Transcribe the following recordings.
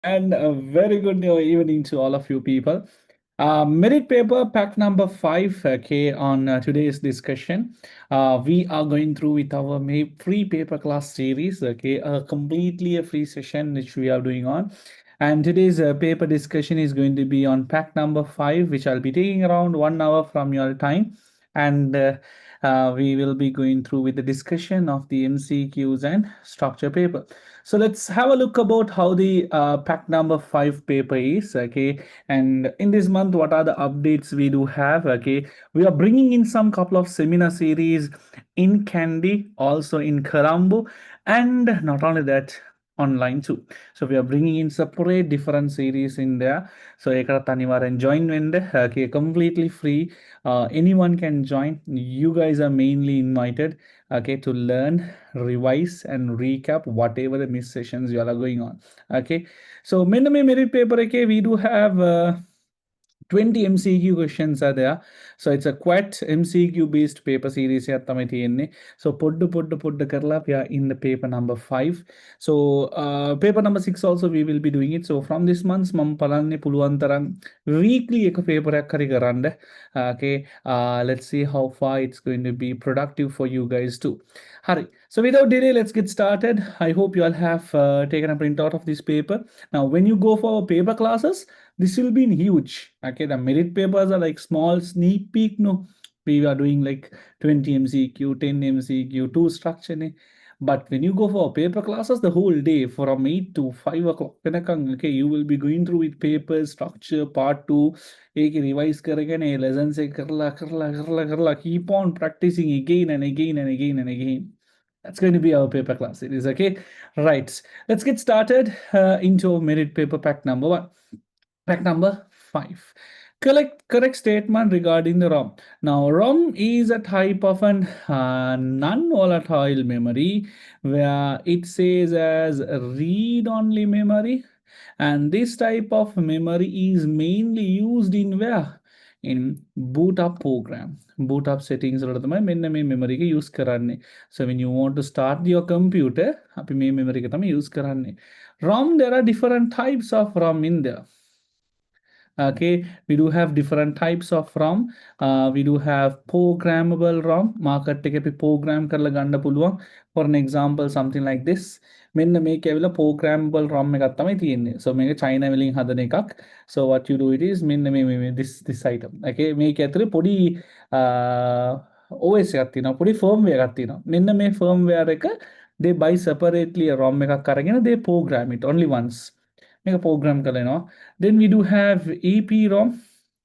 And a very good evening to all of you people. Merit paper pack number 5, okay, on today's discussion. We are going through with our free paper class series, okay, completely a free session which we are doing on. And today's paper discussion is going to be on pack number 5, which I'll be taking around 1 hour from your time. And we will be going through with the discussion of the MCQs and structure paper. So let's have a look about how the pack number 5 paper is, okay. And in this month, what are the updates we do have, okay. We are bringing in some couple of seminar series in Kandy, also in Karambu, and not only that, online too. So we are bringing in separate different series in there. So ekada tanivaran join wende, okay, completely free. Anyone can join. You guys are mainly invited, okay, to learn, revise and recap whatever the miss sessions you all are going on, okay. So minimum merit paper, okay, we do have 20 MCQ questions are there. So it's a quite MCQ based paper series. So put karla we are in the paper number 5. So paper number 6 also we will be doing it. So from this month mam palanne puluantaran weekly ek paper akkari karande. Okay, let's see how far it's going to be productive for you guys too. Hurry. So without delay, let's get started. I hope you all have taken a printout of this paper. Now when you go for paper classes, this will be huge. Okay, the merit papers are like small sneak peek. No, we are doing like 20 MCQ, 10 MCQ, 2 structure. Ne? But when you go for paper classes, the whole day from 8 to 5 o'clock, okay, you will be going through with paper structure part 2. एक revise करेंगे lesson से करला keep on practicing again and again and again and again. That's going to be our paper class series. Okay, right. Let's get started into merit paper pack number 1. Fact number 5. Correct statement regarding the ROM. Now, ROM is a type of an non-volatile memory where it says as read-only memory, and this type of memory is mainly used in where? In boot up program. Boot up settings memory use karanne. So when you want to start your computer, memory use karanne. ROM, there are different types of ROM in there. Okay, we do have different types of ROM. We do have programmable ROM. Market take program karla ganda pulwa. For an example, something like this. When make a programmable ROM me gatta so make China willing hadane kak. So what you do it is this item. Okay, make a podi OS gattino, podi firmware gattino. Minna me firmware reka they buy separately a ROM meka karagena they program it only once. Make a program kaleno. Then we do have EPROM,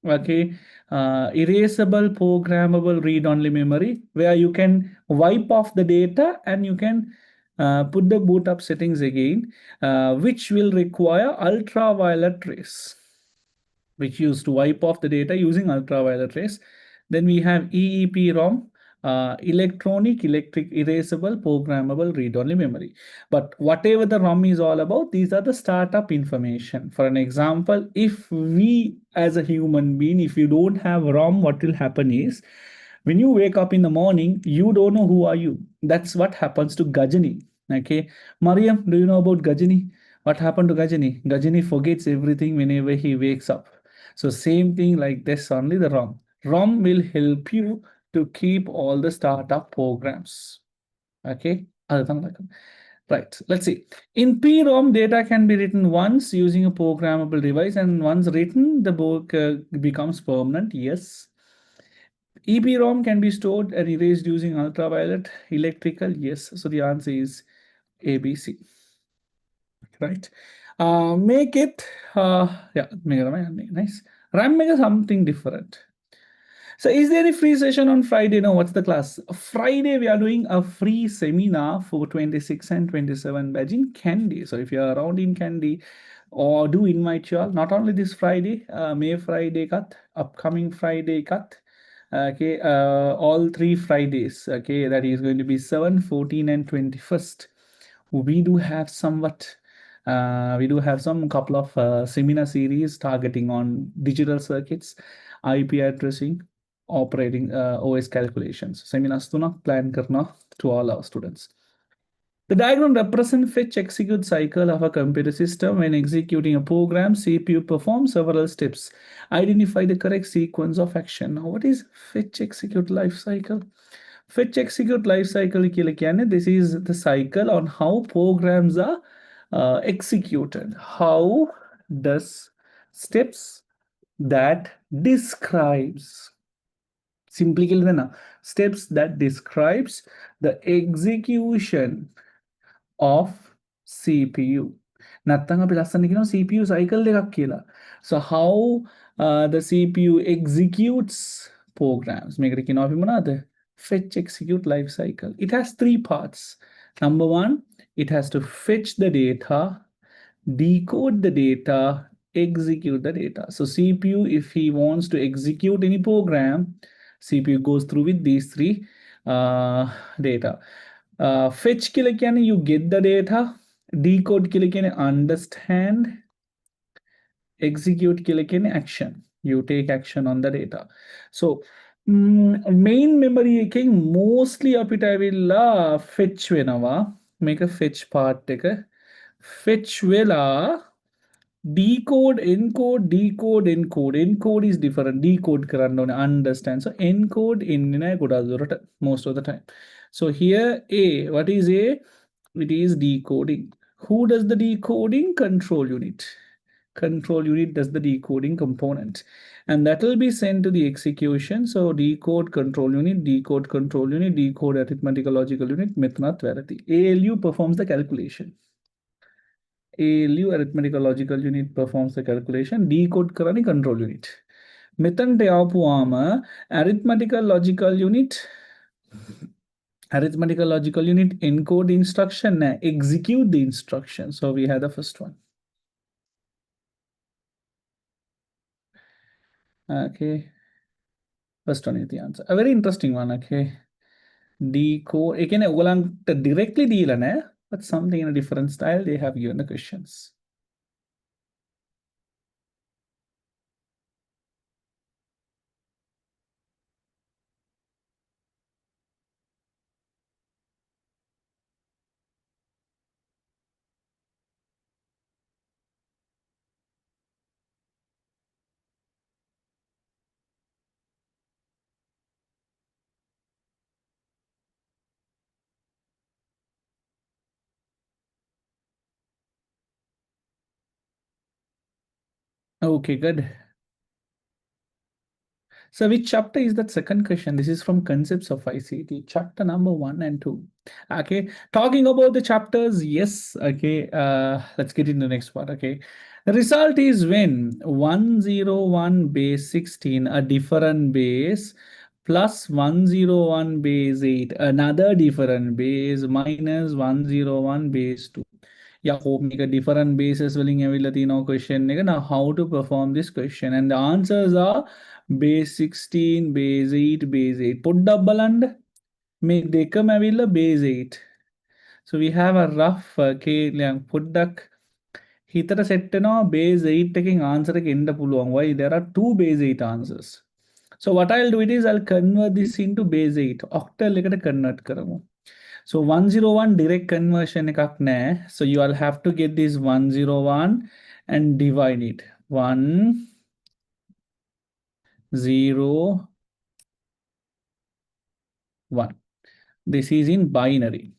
okay, erasable programmable read-only memory, where you can wipe off the data and you can put the boot up settings again, which will require ultraviolet rays, which used to wipe off the data using ultraviolet rays. Then we have EEPROM, electric erasable programmable read-only memory. But whatever the ROM is all about, these are the startup information. For an example, if we as a human being, if you don't have ROM, what will happen is when you wake up in the morning, you don't know who are you. That's what happens to Gajani. Okay, Mariam, do you know about Gajani? What happened to Gajani? Gajani forgets everything whenever he wakes up. So same thing like this, only the ROM. ROM will help you to keep all the startup programs. Okay, right. Let's see. In PROM, data can be written once using a programmable device, and once written, the book becomes permanent. Yes. EPROM can be stored and erased using ultraviolet, electrical. Yes. So the answer is ABC. Right. Make it. Yeah. Nice. RAM make something different. So is there a free session on Friday? No, what's the class? Friday, we are doing a free seminar for 26 and 27 batch in Kandy. So if you're around in Kandy, or do invite you all, not only this Friday, May Friday cut, upcoming Friday cut, okay, all 3 Fridays, okay, that is going to be 7, 14 and 21st. We do have somewhat we do have some couple of seminar series targeting on digital circuits, IP addressing, operating OS calculations. Seminars to plan karna to all our students. The diagram represents fetch execute cycle of a computer system. When executing a program, CPU performs several steps. Identify the correct sequence of action. Now, what is fetch execute life cycle? Fetch execute life cycle කියලා කියන්නේ this is the cycle on how programs are executed. How does steps that describes simply steps that describes the execution of CPU. නැත්තම් අපි ලස්සන කියනවා CPU cycle එකක් කියලා. So how the CPU executes programs. මේකට කියනවා අපි මොනවද? Fetch execute life cycle. It has three parts. Number one, it has to fetch the data, decode the data, execute the data. So CPU, if he wants to execute any program, CPU goes through with these three data. Fetch කියලා කියන්නේ you get the data, decode කියලා කියන්නේ understand, execute කියලා කියන්නේ action. You take action on the data. So main memory එකෙන් mostly අපිට ඇවිල්ලා fetch වෙනවා. මේක fetch part එක. Fetch වෙලා decode, encode, decode, encode. Encode is different. Decode කරන්න ඕනේ, understand. So encode ඉන්නේ නැහැ ගොඩාක් දුරට most of the time. So here A, what is A? It is decoding. Who does the decoding? Control unit. Control unit does the decoding component. And that will be sent to the execution. So decode control unit, decode control unit, decode arithmetical logical unit, Mithnath Verity. ALU performs the calculation. ALU arithmetical logical unit performs the calculation. Decode karani control unit. මෙතනට ආපුවාම arithmetical logical unit encode instruction, execute the instruction. So we have the first one. Okay, first one is the answer. A very interesting one. Okay, decode. Again, ඔයගලන්ට directly දීලා නැහැ, but something in a different style they have given the questions. Okay, good. So which chapter is that? Second question. This is from Concepts of ICT, chapter number 1 and 2. Okay, talking about the chapters, yes. Okay, let's get into the next part. Okay, the result is when 101 base 16, a different base, plus 101 base 8, another different base, minus 101 base 2. Yeah, hope make a different bases willing no question. Now, how to perform this question? And the answers are base 16, base 8, base 8. Put double and make dekam avilla base 8. So we have a rough put duck. Hitara set base 8 taking answer end up why there are two base 8 answers. So what I'll do it is I'll convert this into base 8. Octal convert karamu. So 101 direct conversion ekak nahe. So you all have to get this 101 and divide it. 1 0 1. This is in binary.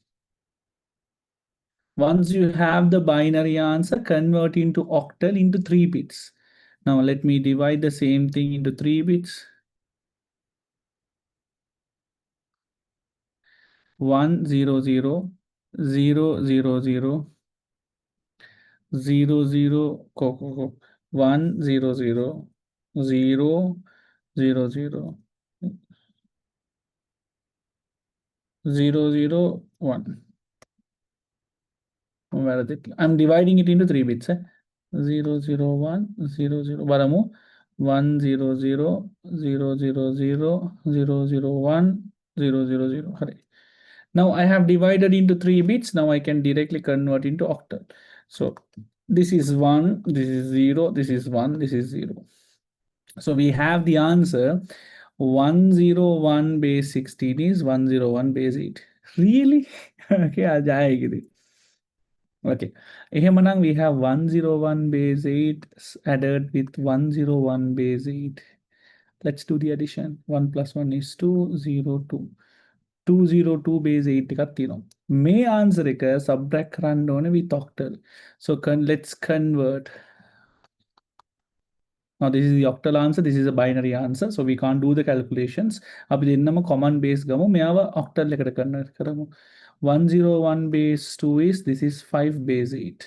Once you have the binary answer, convert into octal into 3 bits. Now let me divide the same thing into 3 bits. 1 0 0 0 0 0 0 0 1 0 0 0 0 0 0 0 1. Where is it? I'm dividing it into 3 bits. 0 0 1 0 0 baramu 1 0 0 0 0 0 0 0 1 0 0 0. Now I have divided into 3 bits. Now I can directly convert into octal. So this is 1, this is 0, this is 1, this is 0. So we have the answer 101 base 16 is 101 base 8. Really? Okay, आ जाएगी दी. Okay. එහෙමනම් we have 101 base 8 added with 101 base 8. Let's do the addition. 1 plus 1 is 2, 0, 2. 202 base 8 का तीनों. May answer එක subtract කරන්න ඕනේ with octal. So let's convert. Now this is the octal answer. This is a binary answer. So we can't do the calculations. අපි දෙන්නම common base ගමු. මෙයාව octal එකට convert කරමු. 101 base 2 is this is 5 base 8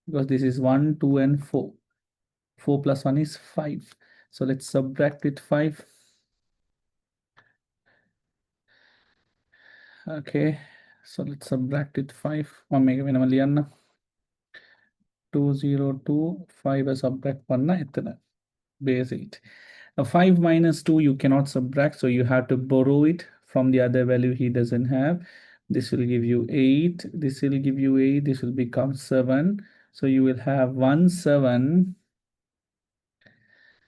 because this is 1, 2 and 4. 4 plus 1 is 5. So let's subtract with 5. Okay. So let's subtract with 5. 202 5 subtract 1 base 8. 5 minus 2 you cannot subtract, so you have to borrow it from the other value he doesn't have. This will give you 8, this will give you 8, this will become 7. So you will have 1 7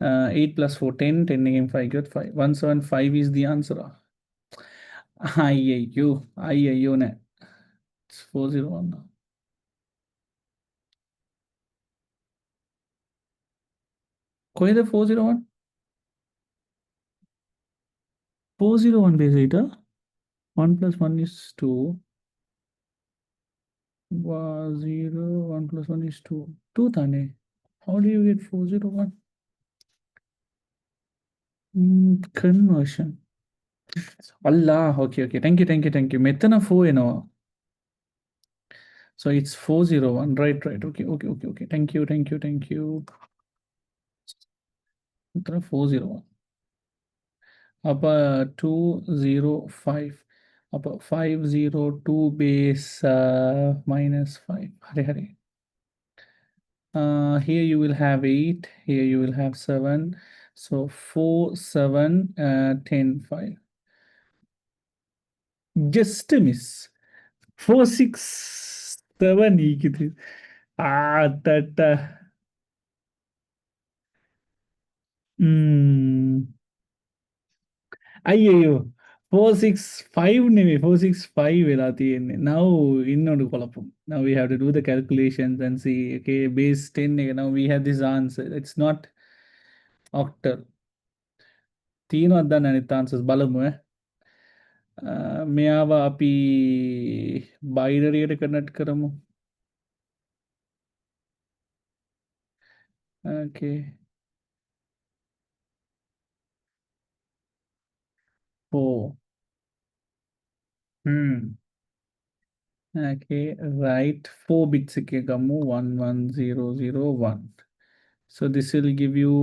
8 plus 4 10 10 again 5 got 5 175 is the answer. IAU net. It's 401 now. Koi the 401? 401 base 8, 1 plus 1 is 2. 0 1 plus 1 is 2. 2 thane. How do you get 401? Conversion. Allah. Okay. Thank you. Metana 4, you know. So it's 401. Right. Okay. Thank you. Metana 401. Up 205. Up 502 base minus 5. Hare. Here you will have 8. Here you will have 7. So 4, 7, 10, 5. Just a miss. 4, 6, 7 higidi. That. అయ్యయ్యో 465 නෙමෙයි 465 වෙලා තියෙන්නේ. Now innonu kolapam. Now we have to do the calculations and see. Okay, base 10 එක. Now we have this answer. It's not octal. තියෙනවද දන්නේ අනිත් answers බලමු ඈ. මෙයාව අපි binary එකට connect කරමු. Okay. 4. Okay, right. 4 bits එකේ ගමු 11001. So this will give you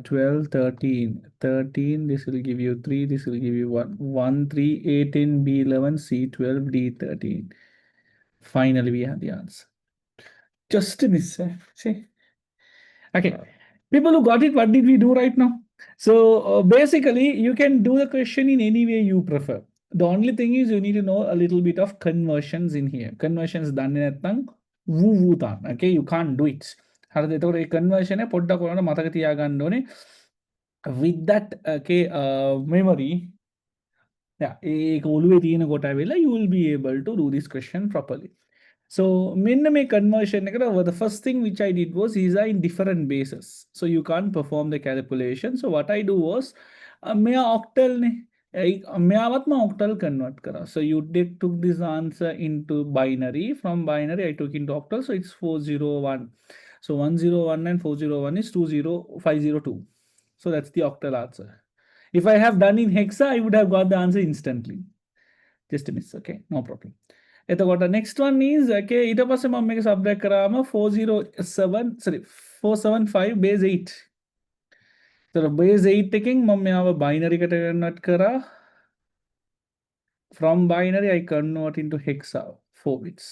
12, 13. 13, this will give you 3, this will give you 1. 1, 3, 18, B11, C12, D13. Finally, we have the answer. Just a miss. See? Okay. People who got it, what did we do right now? So basically, you can do the question in any way you prefer. The only thing is you need to know a little bit of conversions in here. Conversions done in woo tan. Okay, you can't do it. හරිද? ඒතකොට මේ conversion එක පොඩ්ඩක් ඔයාලට මතක තියාගන්න ඕනේ. With that okay memory, yeah, ඒක ඔළුවේ තියෙන කොට වෙලා you will be able to do this question properly. So මෙන්න මේ conversion එකට the first thing which I did was these are in different bases. So you can't perform the calculation. So what I do was මෙයා octal නේ. මෙයාවත්ම octal convert කරා. So you took this answer into binary. From binary I took into octal. So it's 401. So 101 and 401 is 20502. So that's the octal answer. If I have done in hexa, I would have got the answer instantly. Just a miss. Okay, no problem. එතකොට next one is okay ඊට පස්සේ මම මේක subtract කරාම 475 base 8. So base 8 එකෙන් මම මෙයාව binary එකට convert කරා. From binary I convert into hexa 4 bits.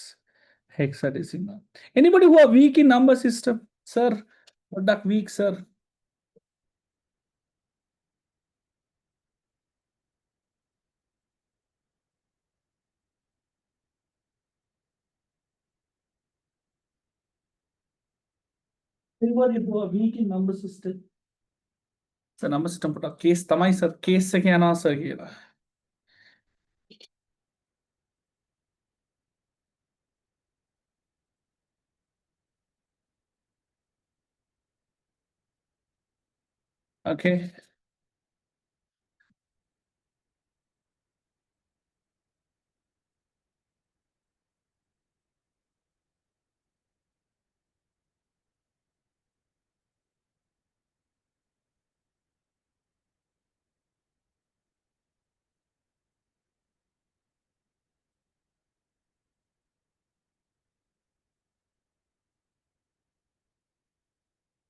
Hexadecimal. Anybody who are weak in number system? Sir, what that weak, sir? Anybody who are weak in number system? Sir, number system put a case. Tamai sir, case se kya na sir kila. Okay.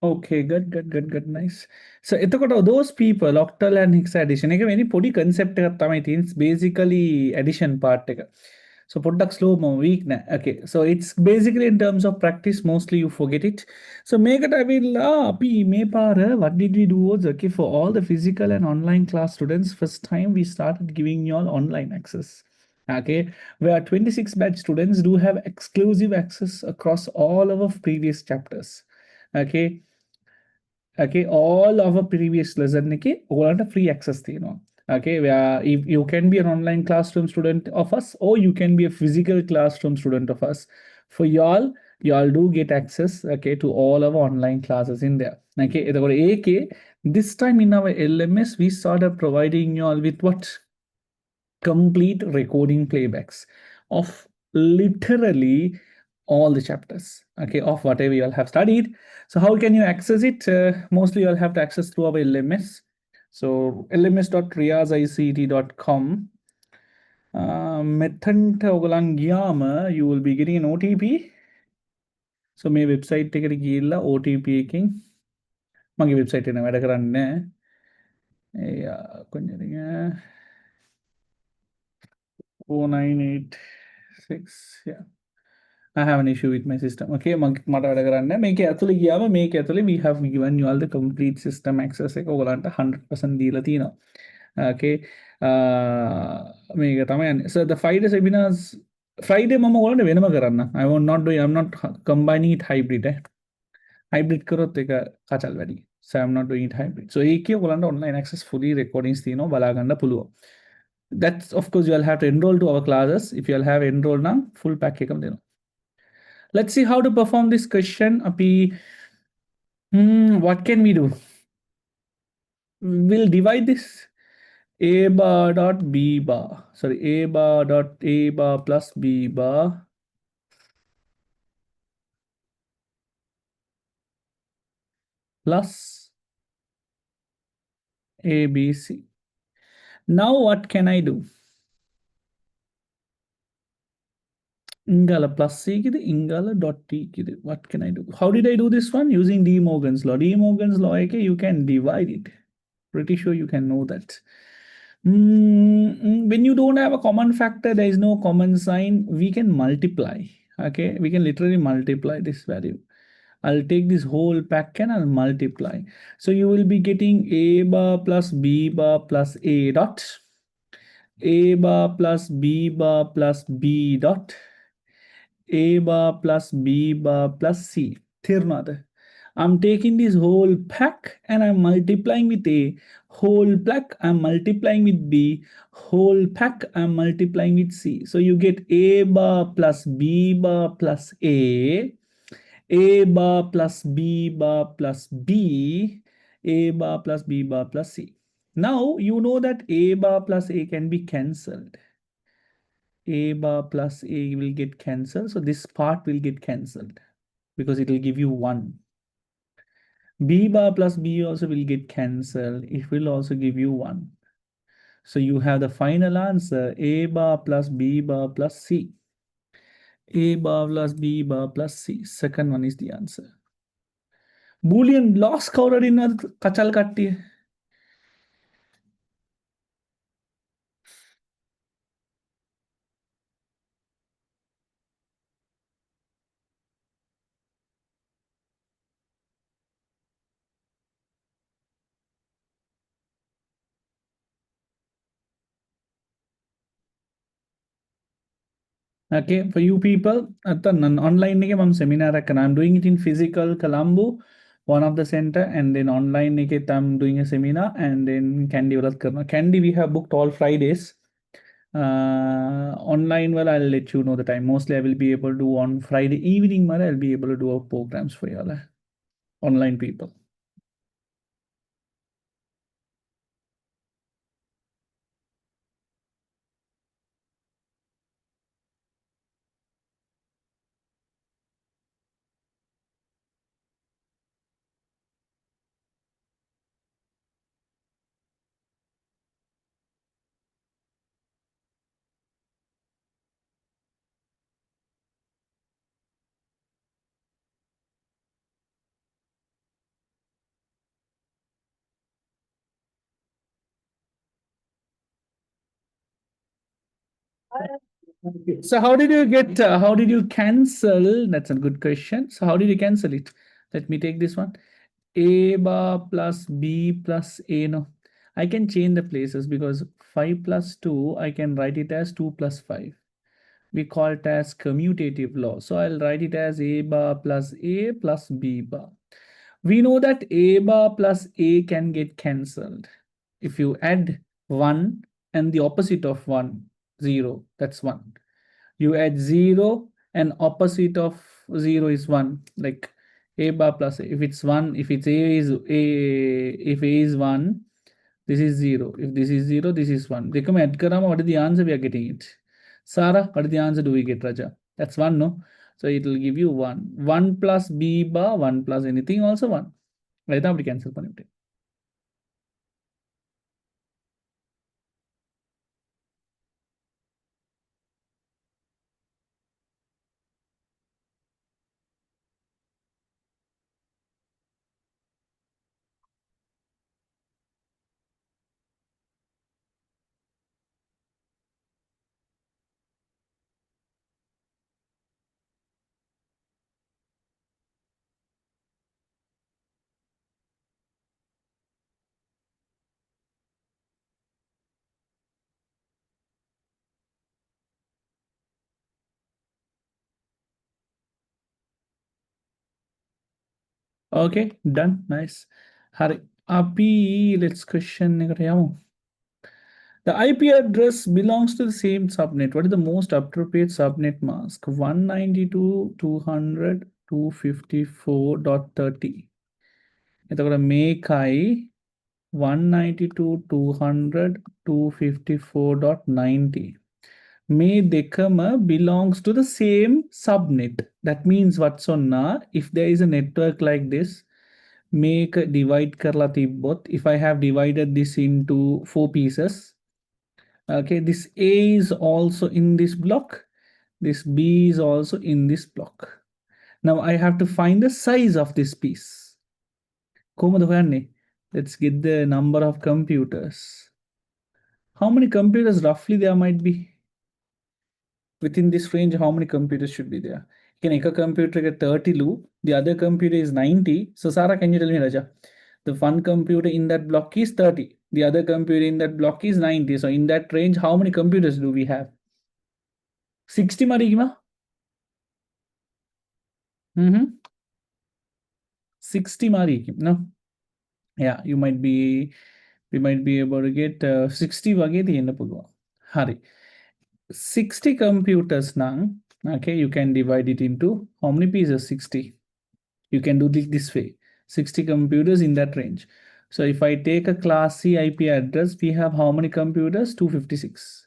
Okay, good, nice. So එතකොට those people octal and hex addition එක වෙනි පොඩි concept එකක් තමයි තියෙන්නේ. It's basically addition part එක. So පොඩ්ඩක් slow mo weak නෑ. Okay. So it's basically in terms of practice mostly you forget it. So මේකට ඇවිල්ලා අපි මේ පාර what did we do was okay for all the physical and online class students first time we started giving you all online access. Okay, where 26 batch students do have exclusive access across all our previous chapters. Okay, okay, all of our previous lesson එකේ ඔයාලට free access තියෙනවා. Okay, where if you can be an online classroom student of us or you can be a physical classroom student of us. For y'all do get access, okay, to all our online classes in there. Okay, එතකොට ඒකේ this time in our LMS we started providing y'all with what? Complete recording playbacks of literally all the chapters, okay, of whatever you all have studied. So how can you access it? Mostly you'll have to access through our LMS. So lms.riyasict.com. Method you will be getting an OTP. So my website take it OTP king. Magi website in a matter. Yeah, 4986. Yeah. I have an issue with my system. Okay, මට වැඩ කරන්න මේක ඇතුළේ ගියාම මේක ඇතුළේ we have given you all the complete system access එක ඔයගලන්ට 100% දීලා තියෙනවා. Okay. මේක තමයි යන්නේ. So the Friday seminars Friday මම ඔයගලන්ට වෙනම කරන්න. I'm not combining it hybrid. Hybrid කරොත් එක කචල් වැඩි. So I'm not doing it hybrid. So ඒකේ ඔයගලන්ට online access fully recordings තියෙනවා බලා ගන්න පුළුවන්. That's of course you'll have to enroll to our classes. If you'll have enrolled now, full pack එකම දෙනවා. Let's see how to perform this question. What can we do? We'll divide this a bar dot b bar. Sorry, a bar dot a bar plus b bar plus ABC. Now what can I do? Ingala plus C kid, Ingala dot T kid. What can I do? How did I do this one? Using De Morgan's law. De Morgan's law, okay, you can divide it. Pretty sure you can know that. When you don't have a common factor, there is no common sign, we can multiply. Okay, we can literally multiply this value. I'll take this whole pack and I'll multiply. So you will be getting a bar plus b bar plus a dot, a bar plus b bar plus b dot, a bar plus b bar plus c. Thirnada. I'm taking this whole pack and I'm multiplying with A. Whole pack, I'm multiplying with B. Whole pack, I'm multiplying with C. So you get A bar plus B bar plus A bar plus B bar plus B, A bar plus B bar plus C. Now you know that A bar plus A can be cancelled. A bar plus A will get cancelled. So this part will get cancelled because it will give you 1. B bar plus B also will get cancelled. It will also give you 1. So you have the final answer A bar plus B bar plus C. A bar plus B bar plus C. Second one is the answer. Boolean loss covered in kachal katti. Okay, for you people, at the online seminar, I'm doing it in physical Colombo, one of the center, and then online I'm doing a seminar, and then Kandy Kandy we have booked all Fridays. Online, well, I'll let you know the time. Mostly I will be able to do on Friday evening, I'll be able to do programs for you all. Online people. Okay. So how did you get, how did you cancel? That's a good question. So how did you cancel it? Let me take this one. A bar plus B plus A. No, I can change the places because 5 plus 2, I can write it as 2 plus 5. We call it as commutative law. So I'll write it as A bar plus A plus B bar. We know that A bar plus A can get cancelled. If you add 1 and the opposite of 1, 0, that's 1. You add 0 and opposite of 0 is 1, like A bar plus A. If it's 1, if it's A is A, if A is 1, this is 0. If this is 0, this is 1. They come add karama, what is the answer we are getting it? Sarah, what is the answer do we get, Raja? That's 1, no? So it will give you 1. 1 plus B bar, 1 plus anything also 1. Right now, we cancel பண்ணிவிட்டேன். Okay, done. Nice. Hari. Api, let's question එකට යමු. The IP address belongs to the same subnet. What is the most appropriate subnet mask? 192.200.254.30. එතකොට මේකයි 192.200.254.90. May dekama belongs to the same subnet. That means what's on now? If there is a network like this, make divide karla tibbot. If I have divided this into 4 pieces, okay, this A is also in this block, this B is also in this block. Now I have to find the size of this piece. Let's get the number of computers. How many computers roughly there might be? Within this range, how many computers should be there? Can a computer get 30 loop, the other computer is 90. So Sarah, can you tell me, Raja? The one computer in that block is 30. The other computer in that block is 90. So in that range, how many computers do we have? 60 marigima? 60 marigim, no? Yeah, we might be able to get 60 wage තියෙන්න පුළුවන්. Hari. 60 computers now. Okay, you can divide it into how many pieces? 60. You can do this way. 60 computers in that range. So if I take a class C IP address, we have how many computers? 256.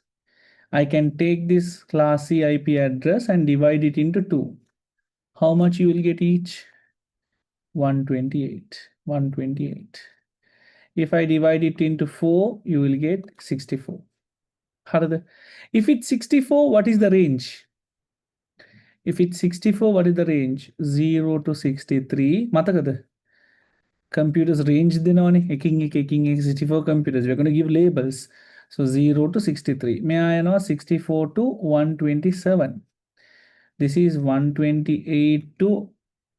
I can take this class C IP address and divide it into 2. How much you will get each? 128. 128. If I divide it into 4, you will get 64. If it's 64, what is the range? If it's 64, what is the range? 0 to 63. මතකද? Computers range දෙනවනේ. එකින් 64 computers. We're going to give labels. So 0 to 63. May I know 64 to 127. This is 128 to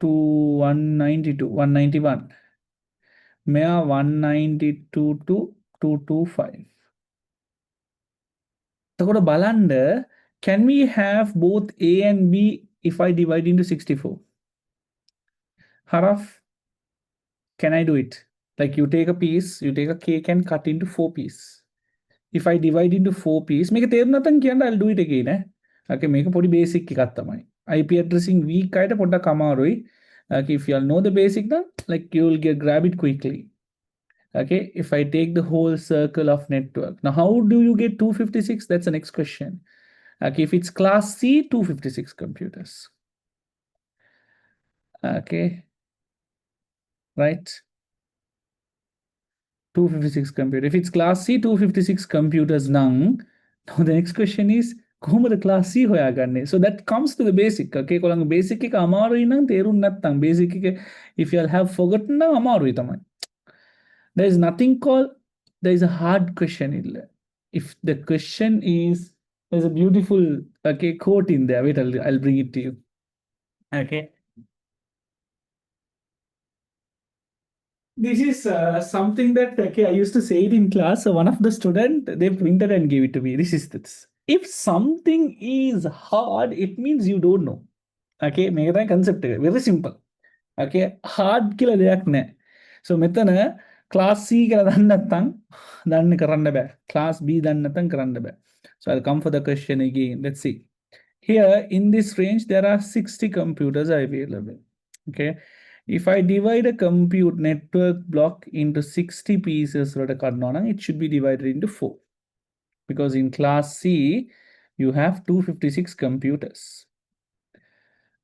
192, 191. May I 192 to 225. එතකොට බලන්න, can we have both A and B if I divide into 64? Haraf, can I do it? Like you take a piece, you take a cake and cut into 4 pieces. If I divide into 4 pieces, make a තේරුණාතන් කියන්න I'll do it again. Okay, මේක පොඩි basic එකක් තමයි. IP addressing weak අයට පොඩ්ඩක් අමාරුයි. Okay, if you all know the basic now, like you will grab it quickly. Okay, if I take the whole circle of network. Now, how do you get 256? That's the next question. Okay, if it's class C, 256 computers. Okay, right? 256 computers. If it's class C, 256 computers now the next question is, කොහොමද class C හොයාගන්නේ? So that comes to the basic. Okay, කොළඟ basic එක අමාරුයි නම් තේරුම් නැත්නම් basic එක if you all have forgotten නම් අමාරුයි තමයි. There is nothing called, there is a hard question. If the question is There's a beautiful quote in there. Wait, I'll bring it to you. Okay. This is something that I used to say it in class. So one of the student they printed and gave it to me. This is this. If something is hard, it means you don't know. Okay, මේක තමයි concept එක. Very simple. Okay, hard කියලා දෙයක් නැහැ. So මෙතන class C කියලා දන්නේ නැත්නම් දන්න කරන්න බෑ. Class B දන්නේ නැත්නම් කරන්න බෑ. So I'll come for the question again. Let's see. Here in this range, there are 60 computers available. Okay. If I divide a compute network block into 60 pieces, it should be divided into 4. Because in class C, you have 256 computers.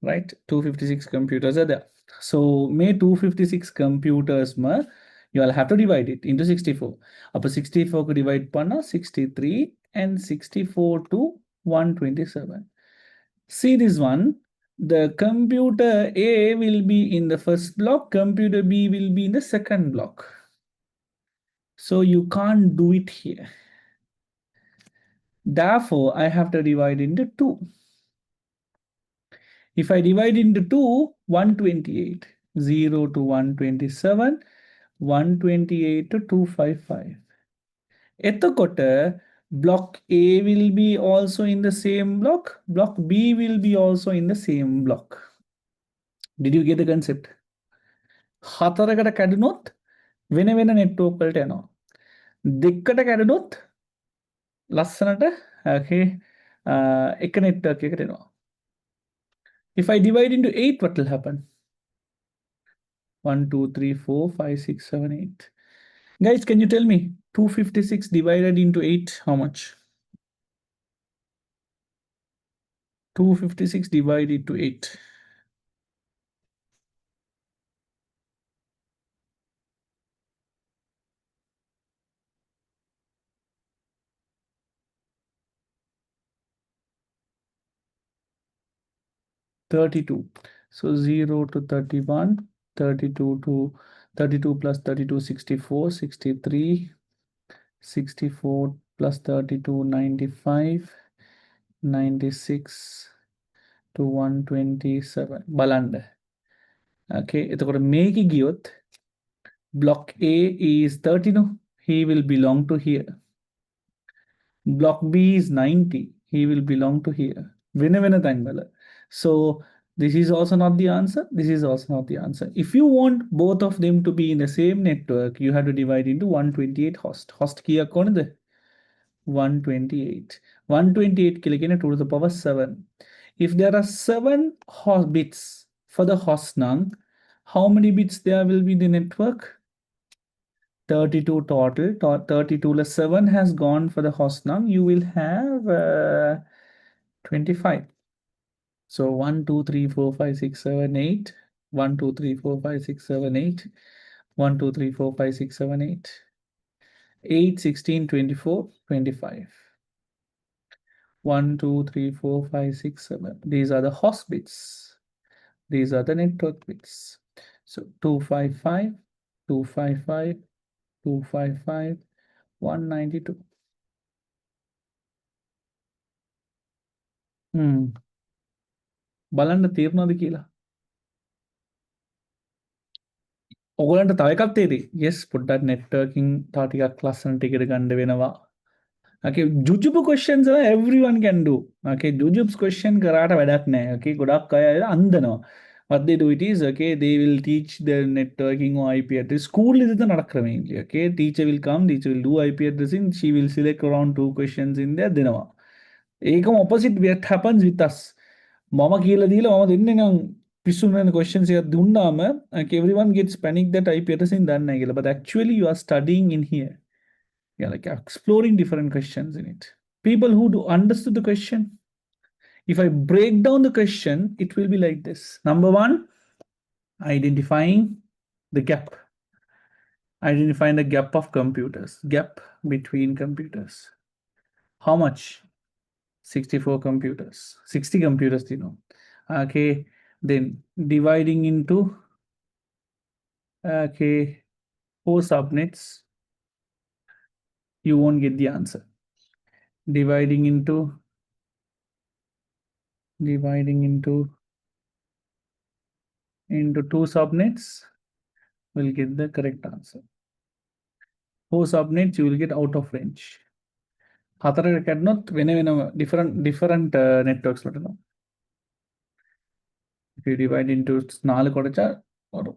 Right? 256 computers are there. So, may 256 computers, you all have to divide it into 64. Upper 64 could divide panna 63 and 64 to 127. See this one. The computer A will be in the first block, computer B will be in the second block. So you can't do it here. Therefore, I have to divide into 2. If I divide into 2, 128, 0 to 127, 128 to 255. එතකොට block A will be also in the same block, block B will be also in the same block. Did you get the concept? හතරකට කැඩුනොත් වෙන වෙන network වලට යනවා. දෙකකට කැඩුනොත් ලස්සනට එක network එකට එනවා. If I divide into 8, what will happen? 1, 2, 3, 4, 5, 6, 7, 8. Guys, can you tell me 256 divided into 8, how much? 256 divided to 8. $32. So 0 to 31, 32 to 32 plus 32, 64, 63, 64 plus 32, 95, 96 to 127. බලන්න. Okay, එතකොට මේක ගියොත් block A is 30, no? He will belong to here. Block B is 90. He will belong to here. So this is also not the answer. This is also not the answer. If you want both of them to be in the same network, you have to divide into 128 host. Host kiya konde? 128. 128 2 to the power 7. If there are 7 host bits for the host nang, how many bits there will be in the network? 32 total. 32 plus 7 has gone for the host nang. You will have 25. So 1, 2, 3, 4, 5, 6, 7, 8. 1, 2, 3, 4, 5, 6, 7, 8. 1, 2, 3, 4, 5, 6, 7, 8. 8, 16, 24, 25. 1, 2, 3, 4, 5, 6, 7. These are the host bits. These are the network bits. So 255, 255, 255, 192. බලන්න තේරුණාද කියලා? ඔයගලන්ට තව එකක් තේරෙයි. Yes, පොඩ්ඩක් networking තව ටිකක් ලස්සනට ඉගෙන ගන්න වෙනවා. Okay, jujube questions everyone can do. Okay, jujubes question කරාට වැඩක් නැහැ. Okay, ගොඩක් අය අන්දනවා. What they do it is, okay, they will teach the networking or IP address. School is the nadak mainly. Okay, teacher will come, teacher will do IP addressing. She will select around 2 questions in there. දෙනවා. ඒකම opposite what happens with us. මම කියලා දීලා මම දෙන්නේ නම් පිස්සු වෙන questions එකක් දුන්නාම everyone gets panic that IP addressing දන්නේ නැහැ කියලා. But actually you are studying in here. Yeah, like exploring different questions in it. People who do understood the question, if I break down the question, it will be like this. Number 1, identifying the gap. Identifying the gap of computers. Gap between computers. How much? 64 computers. 60 computers, you know. Okay, then dividing into 4 subnets. You won't get the answer. Dividing into dividing into two subnets, will get the correct answer. 4 subnets you will get out of range. Not when different networks. If you divide into 4 kodacha, or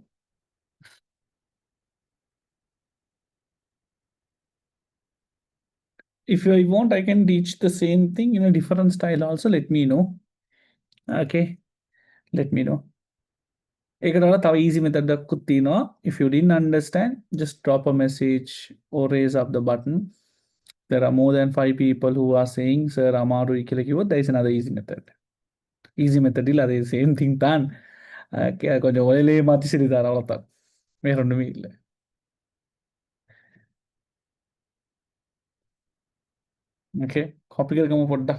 if you want, I can teach the same thing in a different style also. Let me know. Okay, let me know. Easy method. If you didn't understand, just drop a message or raise up the button. There are more than 5 people who are saying, Sir, Amaru, there is another easy method. Easy method, the same thing. கொஞ்சம் ஒலையிலேயே மாற்றி சொல்லித்தார் அவ்வளோதான், வேற ஒன்றுமே இல்லை. Okay, copy எடுக்காம போட்டா.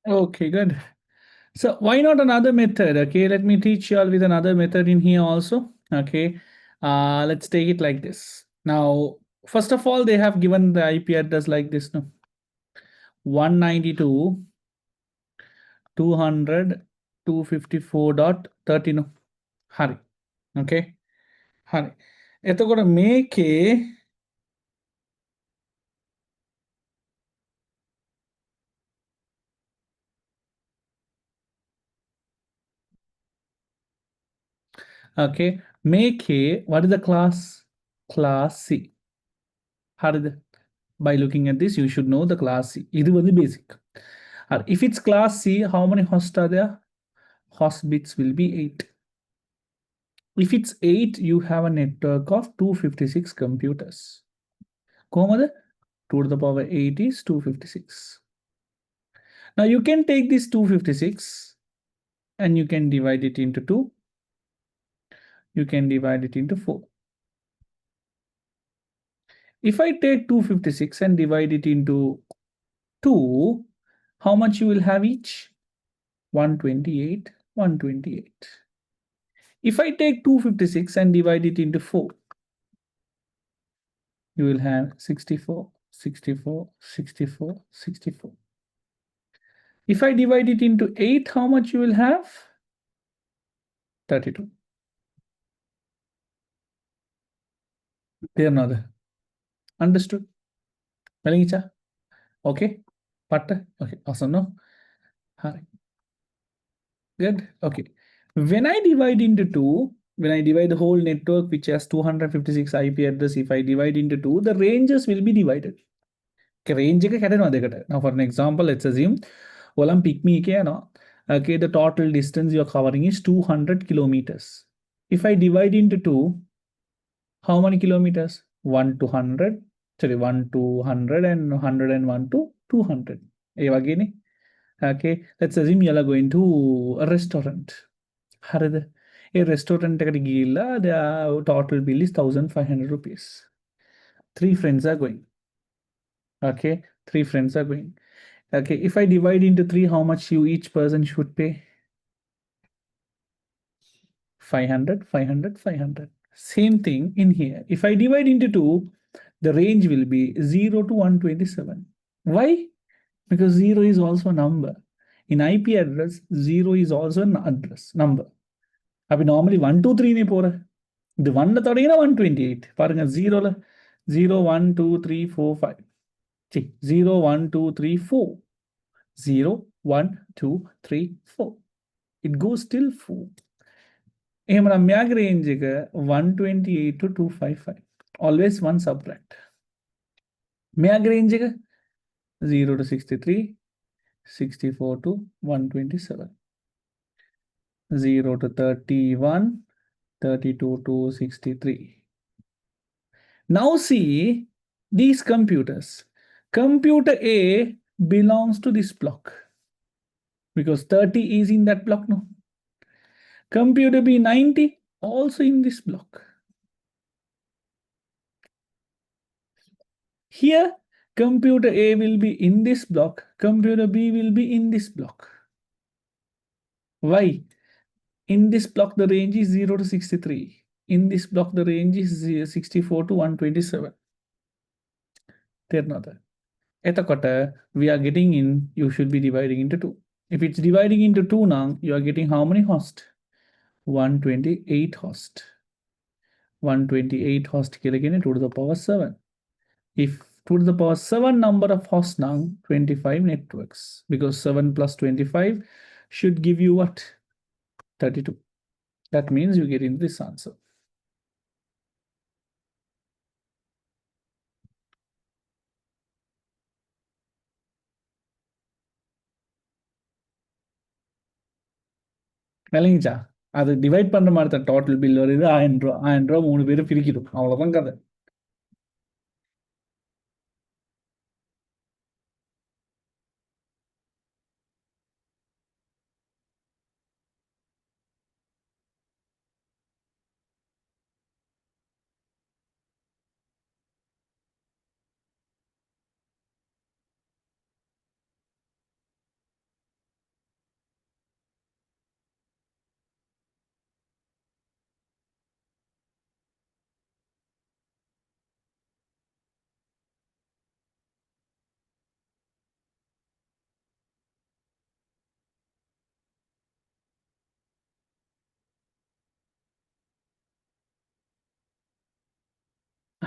Okay, good. So why not another method? Okay, let me teach you all with another method in here also. Okay, let's take it like this. Now, first of all, they have given the IP address like this. No, 192.200.254.30. No, hurry. Okay, hurry. It's going to make a okay, make a what is the class? Class C. How did by looking at this, you should know the class C. This was the basic. If it's class C, how many hosts are there? Host bits will be 8. If it's 8, you have a network of 256 computers. 2 to the power 8 is 256. Now you can take this 256 and you can divide it into 2. You can divide it into 4. If I take 256 and divide it into 2, how much you will have each? 128, 128. If I take 256 and divide it into 4, you will have 64, 64, 64, 64. If I divide it into 8, how much you will have? 32. There another. Understood? Melingicha? Okay. Patta? Okay. Awesome. No? Hi. Good. Okay. When I divide into 2, when I divide the whole network which has 256 IP address, if I divide into 2, the ranges will be divided. Range now for an example, let's assume pick me okay, the total distance you're covering is 200 kilometers. If I divide into 2, how many kilometers? 1 to 100, sorry, 1 to 100 and 101 to 200. Okay, let's assume you are going to a restaurant. A restaurant, the total bill is 1,500 rupees. Three friends are going. Okay, three friends are going. Okay, if I divide into three, how much each person should pay? 500, 500, 500. Same thing in here. If I divide into two, the range will be 0 to 127. Why? Because 0 is also a number. In IP address, 0 is also an address number. அப்ப normally 1 2 3 னே போற இது 1 தொடங்கினா 128 பாருங்க 0ல 0 1 2 3 4 5 see 0 1 2 3 4 0 1 2 3 4 it goes till 4 ஏமரா மேக் ரேஞ்சுக்கு 128 to 255 always one subtract மேக் ரேஞ்சுக்கு 0 to 63 64 to 127 0 to 31 32 to 63. Now see these computers. Computer A belongs to this block because 30 is in that block now. Computer B 90 also in this block. Here computer A will be in this block, computer B will be in this block. Why? In this block the range is 0 to 63. In this block the range is 64 to 127. Etakota, we are getting in, you should be dividing into 2. If it's dividing into 2 now, you are getting how many host? 128 host. 128 host again 2 to the power 7. If 2 to the power 7 number of hosts now, 25 networks. Because 7 plus 25 should give you what? 32. That means you get in this answer. விளங்கிச்சா அது divide பண்ற மாதிரி தான் total bill வருது 1000 ரூபா 3 பேரும் பிரிக்கிறோம் அவ்வளவுதான் கதை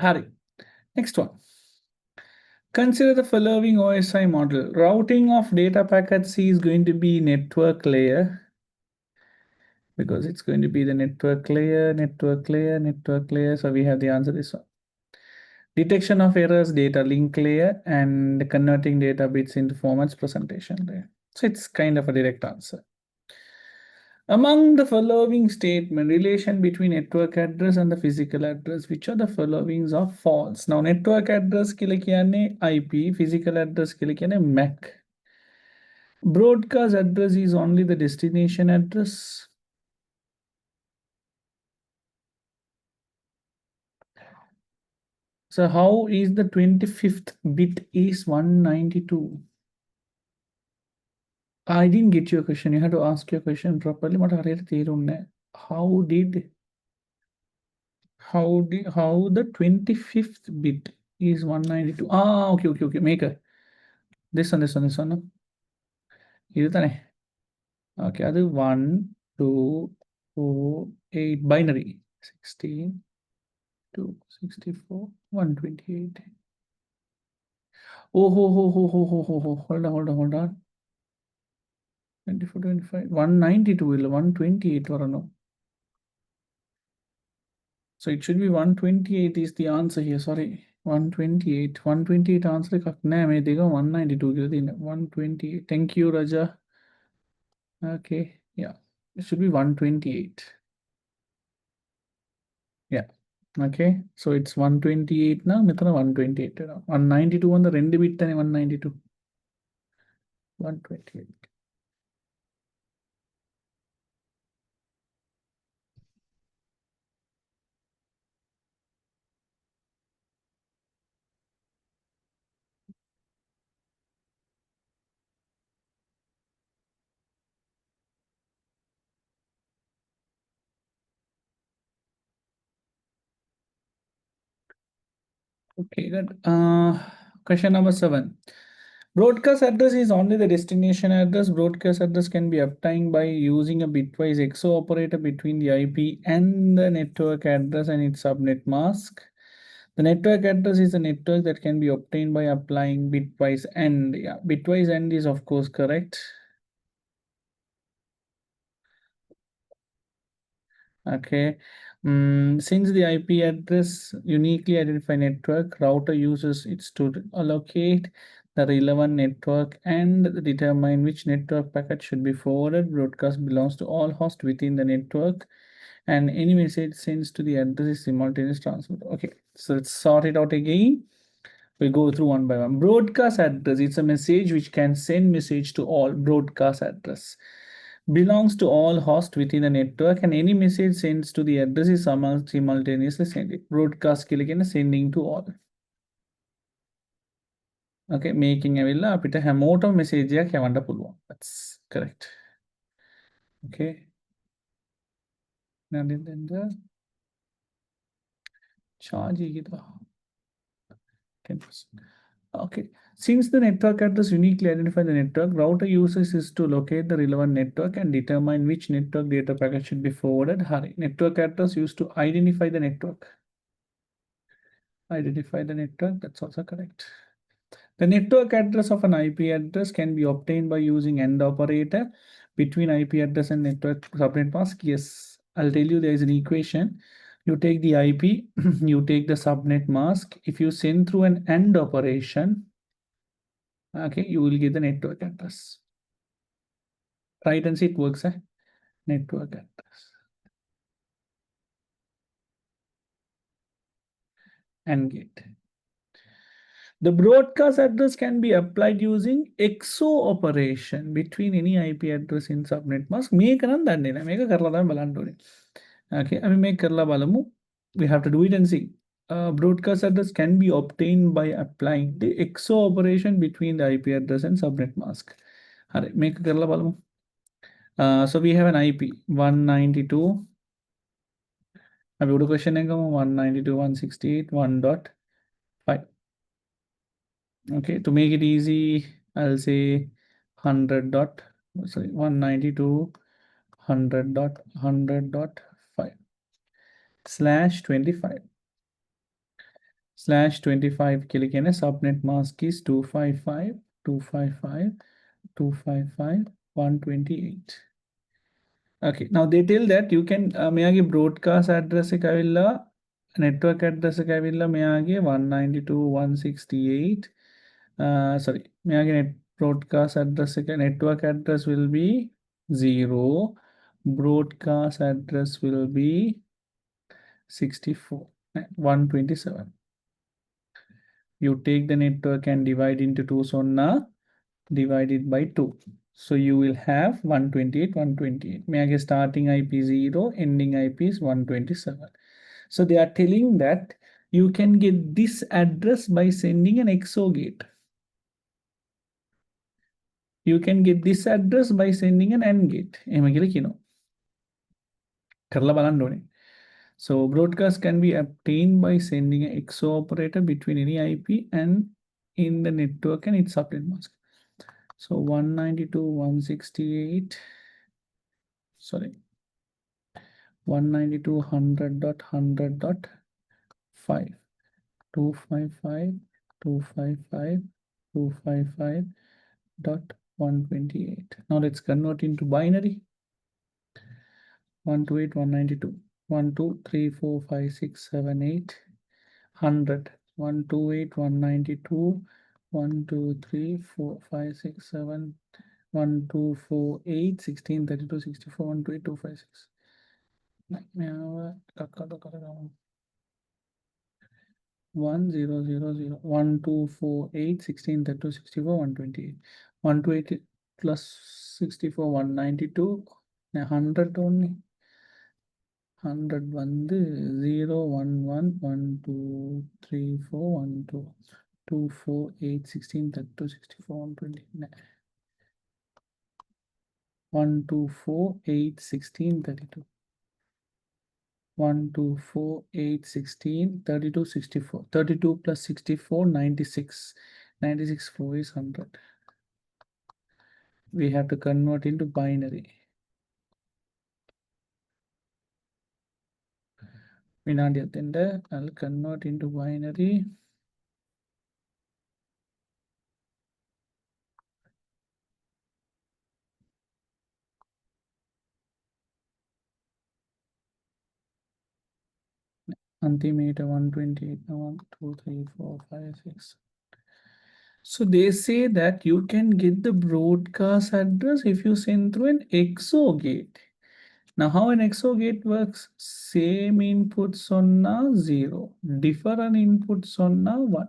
Harry. Next one. Consider the following OSI model. Routing of data packet C is going to be network layer because it's going to be the network layer, network layer, network layer. So we have the answer this one. Detection of errors, data link layer, and converting data bits into formats presentation layer. So it's kind of a direct answer. Among the following statement, relation between network address and the physical address, which are the followings are false. Now, network address ke liye kya hai? IP, physical address ke liye kya hai? MAC. Broadcast address is only the destination address. So how is the 25th bit is 192? I didn't get your question. You had to ask your question properly. How the 25th bit is 192? Okay. Maker. This one. Okay, that's 1, 2, 4, 8 binary. 16, 2, 64, 128. Oh, hold on. 24, 25, 192 will 128 or no. So it should be 128 is the answer here. Sorry, 128. 128 answer. 192. 128. Thank you, Raja. Okay, yeah. It should be 128. Yeah. Okay, so it's 128 now. Mitra 128 now. 192 on the rend bit and 192. 128. Okay, good. Question number 7. Broadcast address is only the destination address. Broadcast address can be obtained by using a bitwise XO operator between the IP and the network address and its subnet mask. The network address is a network that can be obtained by applying bitwise AND. Yeah, bitwise AND is of course correct. Okay. Since the IP address uniquely identify network, router uses it to allocate the relevant network and determine which network packet should be forwarded. Broadcast belongs to all hosts within the network, and any message sent to the address is simultaneous transmit. Okay, so let's sort it out again. We'll go through one by one. Broadcast address, it's a message which can send message to all. Broadcast address belongs to all hosts within the network, and any message sent to the address is simultaneously sent. Broadcast killing sending to all. Okay, making a villa apita hamoto message ya kavanda pulwa. That's correct. Okay. Now then the charge 10%. Okay. Since the network address uniquely identifies the network, router uses is to locate the relevant network and determine which network data packet should be forwarded. Hurry. Network address used to identify the network. Identify the network. That's also correct. The network address of an IP address can be obtained by using AND operator between IP address and network subnet mask. Yes, I'll tell you there is an equation. You take the IP, you take the subnet mask. If you send through an AND operation, okay, you will get the network address. Right and see it works, eh? Network address and get. The broadcast address can be applied using XO operation between any IP address in subnet mask. Make an Okay, I mean make karla balamu. We have to do it and see. Broadcast address can be obtained by applying the XO operation between the IP address and subnet mask. Make karla balamu. So we have an IP 192. I will do question 192.168.1.5. Okay, to make it easy, I'll say 100 dot, sorry, 192.100.100.5 /25 /25 killing a subnet mask is 255 255 255 128. Okay, now they tell that you can mayagi broadcast address kavilla network address kavilla mayagi 192.168. Sorry, mayagi net broadcast address network address will be 0. Broadcast address will be 64 127. You take the network and divide into 2, so now divide it by 2. So you will have 128, 128. May starting IP 0, ending IP is 127. So they are telling that you can get this address by sending an XO gate. You can get this address by sending an AND gate. So broadcast can be obtained by sending an XO operator between any IP and in the network and its subnet mask. So 192.168, sorry, 192.100.100.5, 255, 255, 255.128. Now let's convert into binary. 128, 192, 1, 2, 3, 4, 5, 6, 7, 8, 100, 128, 192, 1, 2, 3, 4, 5, 6, 7, 1, 2, 4, 8, 16, 32, 64, 1, 2, 8, 2, 5, 6. 1 0 0 0 1 2 4 8 16 32 64 128 128 plus 64 192 100 only 100 வந்து 0 1 1 1 2 3 4 1 2 2 4 8 16 32 64 120 1 2 4 8 16 32 1 2 4 8 16 32 64 32 plus 64 96 96 4 is 100. We have to convert into binary. I'll convert into binary. Antimeter 128 1 2 3 4 5 6. So they say that you can get the broadcast address if you send through an XO gate. Now, how an XO gate works? Same inputs on a 0, different inputs on a 1.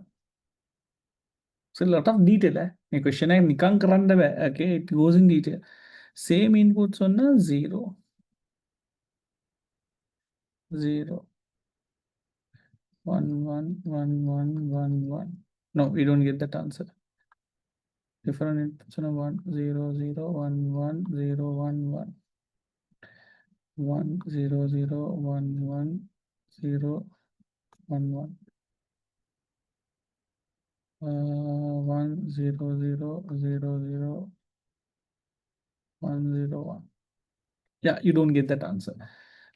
So a lot of detail. A question I nikan karanda hai. Okay, it goes in detail. Same inputs on a 0, 0, 1, 1, 1, 1, 1, 1. No, we don't get that answer. Different inputs on a 1, 0, 0, 1, 1, 0, 1, 1. 1 0 0 1 1 0 1 1 1 0 0 0 0 1 0 1. Yeah, you don't get that answer.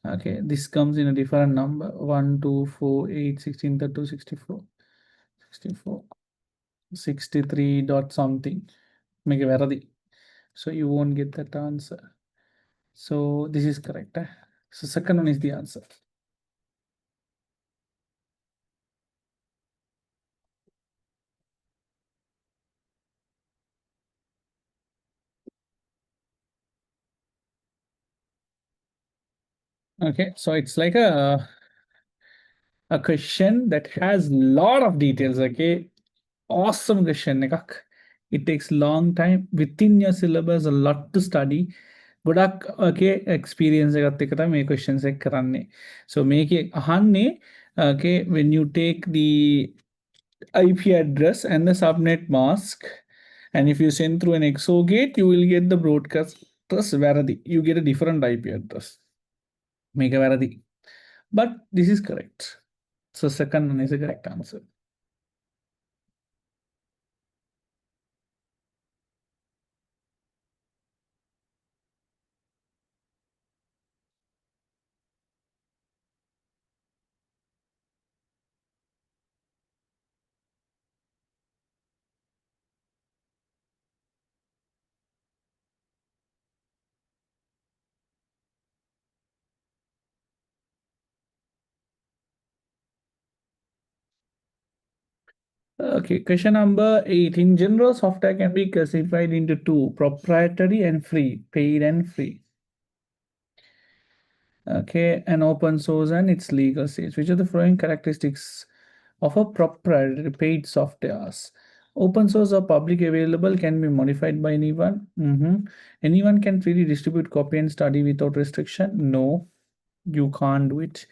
Okay, this comes in a different number 1 2 4 8 16 32 64 64 63 dot something. Make a varadi. So you won't get that answer. So this is correct. So second one is the answer. Okay, so it's like a question that has lot of details. Okay, awesome question. It takes long time within your syllabus, a lot to study. Good luck. Okay, experience make questions. So make it okay, when you take the IP address and the subnet mask, and if you send through an XO gate, you will get the broadcast address. You get a different IP address. Make a varadi. But this is correct. So second one is the correct answer. Okay, question number 8. In general, software can be classified into two, proprietary and free, paid and free. Okay, and open source and its legal stage. Which are the following characteristics of a proprietary paid softwares? Open source or public available, can be modified by anyone. Anyone can freely distribute, copy, and study without restriction. No, you can't do it.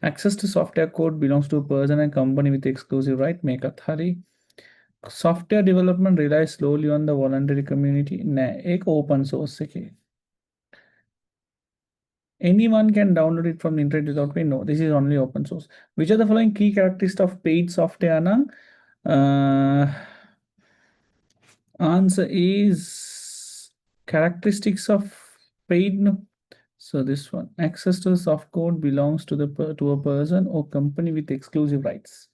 Access to software code belongs to a person and company with exclusive right. Make a thari. Software development relies slowly on the voluntary community. एक open source है. Anyone can download it from the internet without paying. No, this is only open source. Which are the following key characteristics of paid software? Answer is characteristics of paid. No. So this one, access to the soft code belongs to to a person or company with exclusive rights.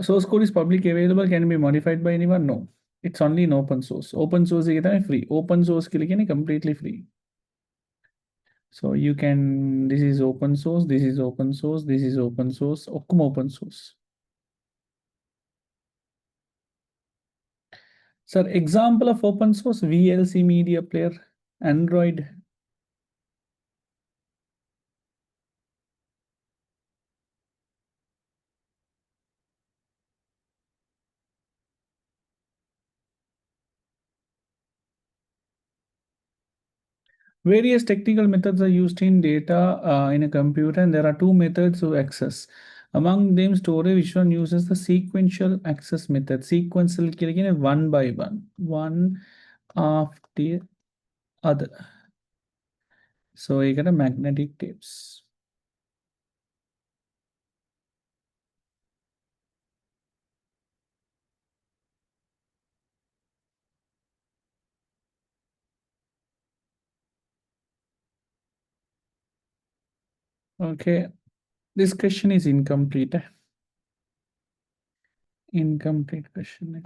Source code is public available, can be modified by anyone. No, it's only in open source. Open source is free. Open source is completely free. So you can, this is open source, this is open source, this is open source, open source. Sir, example of open source, VLC media player, Android. Various technical methods are used in data in a computer, and there are two methods of access. Among them, storage, which one uses the sequential access method. Sequential one by one after the other. So you get a magnetic tapes. Okay, this question is incomplete. Incomplete question.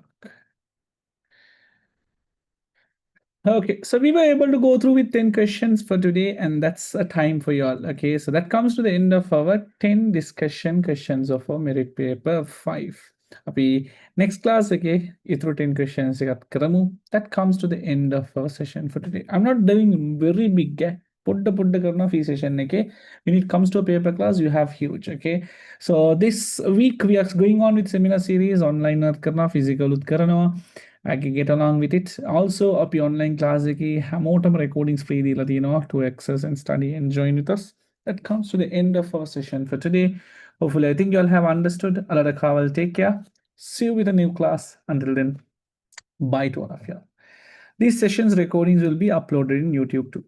Okay, so we were able to go through with 10 questions for today, and that's a time for you all. Okay, so that comes to the end of our 10 discussion questions of our merit paper 5. Next class, okay, through 10 questions, that comes to the end of our session for today. I'm not doing very big, put the karna fee session, okay? When it comes to a paper class, you have huge, okay? So this week we are going on with seminar series, online karna, physical karna. I can get along with it. Also, up online class motam recordings free to access and study and join with us. That comes to the end of our session for today. Hopefully, I think you all have understood. Allah take care. See you with a new class. Until then, bye to all of you. These sessions recordings will be uploaded in YouTube too.